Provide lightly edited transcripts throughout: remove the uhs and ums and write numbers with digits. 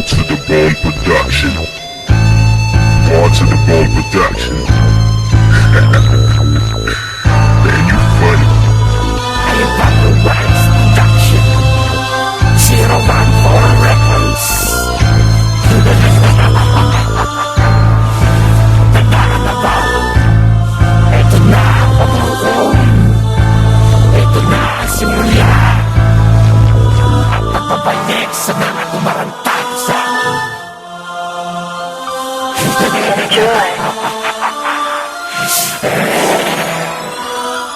to the Bone Production. More to the Bone Production. Man, you funny. I am Pablo Wax Production. 014 Records. Tandaan na ba? Ito na ang paghuhon. Ito na ang simula. At pagbabalik sa mga kumarantag sa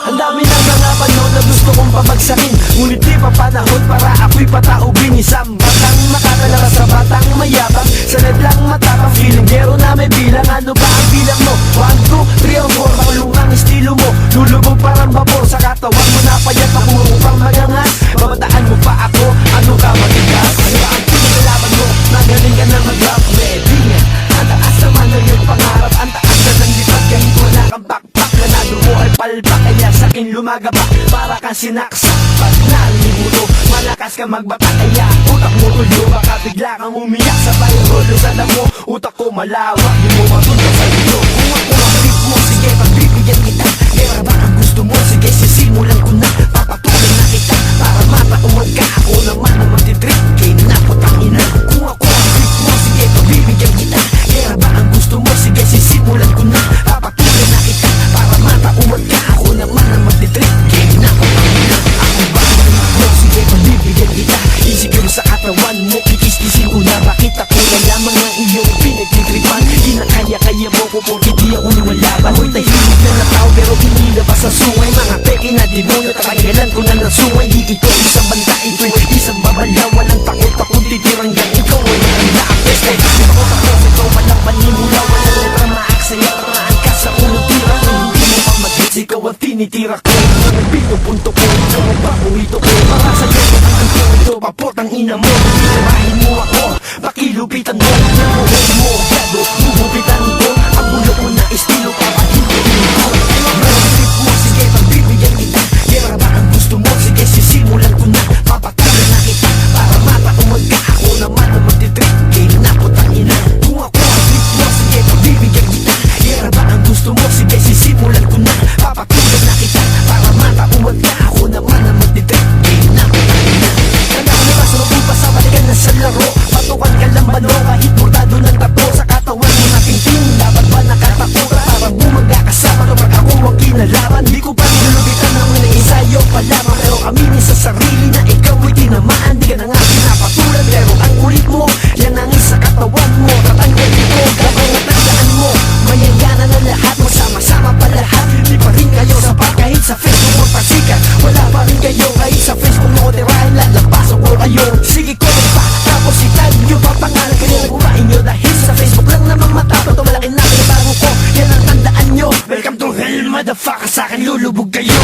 Ang dami ng mga panahon na gusto kong pabagsakin, ngunit di pa panahon para ako'y pataubin. Isang batang makakalakas sa batang mayabang, sanad lang matapang, feeling gero na may bilang. Ano ba ang bilang mo? 1, 2, 3 o 4, makulong ang estilo mo, lulubog parang babor. Sa katawan mo na payat, makulong pang magangas, babataan mo pa ako, ano ka matigas? Ano ba ang pinagalaban mo? Magaling ka na mag-rap, ready nga. Ang taas naman ng iyong pangarap, ang taas na ng lipat, kahit wala kang backpack. Ganado mo ay palpak, kaya sa'kin lumagaba para kang sinaksak. Pag nalimuto, malakas ka magbata, kaya utak mo tuyo, baka bigla kang umiyak sa payrolo. Sana mo, utak ko malawak, di mo matunta sa ilo. Kung ako ang beat mo, sige pagbibigyan kita. Kaya ba ang gusto mo, sige sisimulan ko na. Papatuloy na kita, para mapauwag ka. Ako naman ang magtitrip, kaya naputang ina. Kung ako ang beat mo, sige pagbibigyan kita. Kaya ba ang gusto mo, sige sisimulan ko na. Papatuloy na kita, para mapauwag ka. Ako naman ang magtitrip, kaya naputang ina. Ako ba ang beat mo, sige pagbibigyan kita. Insecure sa katawan mo, kikis-kisin ko na. Bakit ako na lamang ang iyong pinagtitripan? Kinakaya-kaya mo ko, porque di ako lumalaban. Ako'y tahimik na natao, pero inilabas sa sungay. Mga peke na demonyo, tatagalan ko na nasungay. Di ito isang banta, ito'y isang babala. Walang takot akong titiranggan, ikaw ay nakanda ang peste. Di ako tapos, ikaw walang panimula. Walang letra maaksaya, tamaan ka sa unang tira. Hindi mo pa mag-hits, ikaw ang tinitira ko. Ang pinupunto ko, ikaw ang paborito ko. Para sa'yo, ang kanto ito, papotang ina mo. Tirahin mo ako, pakilupitan mo. Namuhod mo, gado, bubupitan ko. Ang bulok mo na estilo, papahilupitan ko. Malapit mo, sige, pagbibigyan kita. Kaya ba ang gusto mo, sige, sisimulan ko na. Papatuloy na kita, para mapauwag ka. Ako naman ang magtitrip, kaya naputang ina. Kung ako ang trip mo, sige, pagbibigyan kita. Kaya ba ang gusto mo, sige, sisimulan ko na. Papatuloy na kita, para mapauwag ka. Ako naman ang magtitrip, kaya naputang ina. Tandaan mo ba, sumabog pa sa balikan na sa laro. Patukan ka lang bano, kahit murtado ng tapo. Sa katawan mo na tingting, dapat ba nakatakura? Parang bumaga kasama kapag ako ang kinalaban. Di ko pa nilulubitan ng mga ensayo pa lamang, pero aminin sa sarili na ikaw ay tinamaan. Di ka na nga pinapatulan, pero ang ulit mo, yan ang isa katawan mo. Tatanggal ito, kapag natandaan mo, mayayana na lahat, masama-sama pa lahat. Di pa rin kayo sapat kahit sa Facebook mo pasikat. Wala pa rin kayo kahit sa Facebook mo tirahin. Lalabasan ko kayo, sige ko pa. Tapos itag nyo pa pangalan kayo, nagbumain nyo. Dahil sa Facebook lang naman matapos, ito malaki na pinabago ko. Yan ang tandaan nyo, welcome to hell motherfucker, sa akin lulubog kayo.